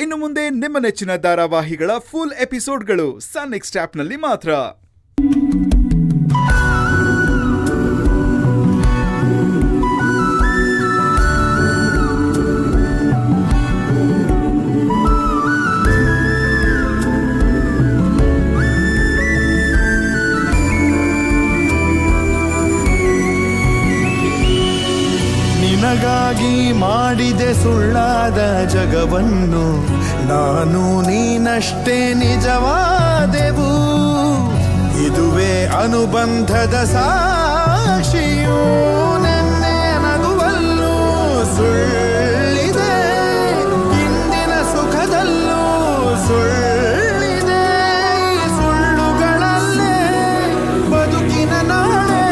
ಇನ್ನು ಮುಂದೆ ನಿಮ್ಮ ನೆಚ್ಚಿನ ಧಾರಾವಾಹಿಗಳ ಫುಲ್ ಎಪಿಸೋಡ್ಗಳು ಸನ್ ನೆಕ್ಸ್ಟ್ ಆಪ್ನಲ್ಲಿ ಮಾತ್ರ. ನಿನಗಾಗಿ ಮಾಡಿದೆ ಸುಳ್ಳಾದ ಜಗವನ್ನು, ನಾನು ನೀನಷ್ಟೇ ನಿಜವಾದೆವು. ಇದುವೇ ಅನುಬಂಧದ ಸಾಕ್ಷಿಯೂ, ನೆನ್ನೆ ನಗುವಲ್ಲೂ ಸುಳ್ಳಿದೆ, ಇಂದಿನ ಸುಖದಲ್ಲೂ ಸುಳ್ಳಿದೆ. ಸುಳ್ಳುಗಳಲ್ಲೇ ಬದುಕಿನ ನಾಳೆ,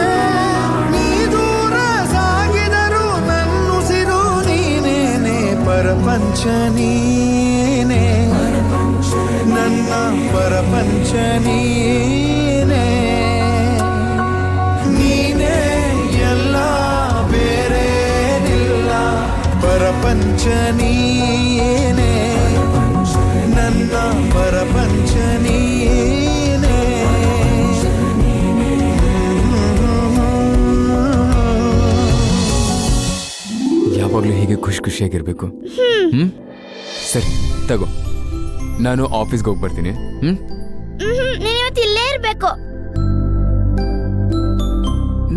ನೀ ದೂರ ಸಾಗಿದರು ನನ್ನುಸಿರು ನೀನೇನೆ. ಪರಪಂಚ ನೀನೇ, ನನ್ನ ಪರಪಂಚ ನೀನೇ. ನೀನೇ ಎಲ್ಲ ಬೇರೇನಿಲ್ಲ, ಪರಪಂಚ ನೀನೇ, ನನ್ನ ಪರಪಂಚ ನೀನೇ. ಯಾವಾಗಲೂ ಹೀಗೆ ಖುಷಿಯಾಗಿರ್ಬೇಕು. ಸರಿ ತಗೋ, ನಾನು ಆಫೀಸ್ಗೆ ಹೋಗಿ ಬರ್ತೀನಿ. ನೀನಿವತ್ತು ಇಲ್ಲೇ ಇರ್ಬೇಕು.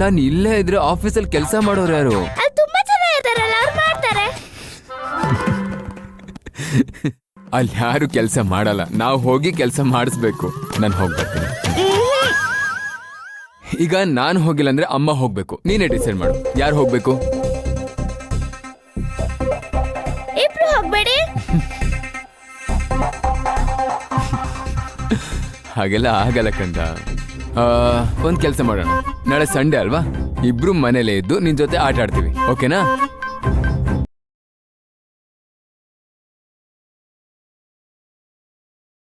ನಾನು ಇಲ್ಲೇ ಇದ್ರೆ ಆಫೀಸಲ್ಲಿ ಕೆಲಸ ಮಾಡೋರು ಯಾರು? ಅಲ್ಲಿ ತುಂಬಾ ಜನ ಇರ್ತಾರಲ್ಲ, ಅವ್ರು ಮಾಡ್ತಾರೆ. ಅಲ್ಲಿ ಯಾರು ಕೆಲಸ ಮಾಡಲ್ಲ, ನಾವು ಹೋಗಿ ಕೆಲಸ ಮಾಡಿಸ್ಬೇಕು. ನಾನು ಹೋಗಿ ಬರ್ತೀನಿ. ಈಗ ನಾನು ಹೋಗಿಲ್ಲ ಅಂದ್ರೆ ಅಮ್ಮ ಹೋಗ್ಬೇಕು. ನೀನೇ ಡಿಸೈಡ್ ಮಾಡು, ಯಾರು ಹೋಗ್ಬೇಕು? ಇಬ್ರು ಹೋಗ್ಬೇಡಿ. ಹಾಗೆಲ್ಲ ಆಗಲ್ಲ ಕಂದ. ಒಂದ್ ಕೆಲಸ ಮಾಡೋಣ, ನಾಳೆ ಸಂಡೇ ಅಲ್ವಾ, ಇಬ್ರು ಮನೇಲೇ ಇದ್ದು ನಿನ್ ಜೊತೆ ಆಟ ಆಡ್ತೀವಿ, ಓಕೆನಾ?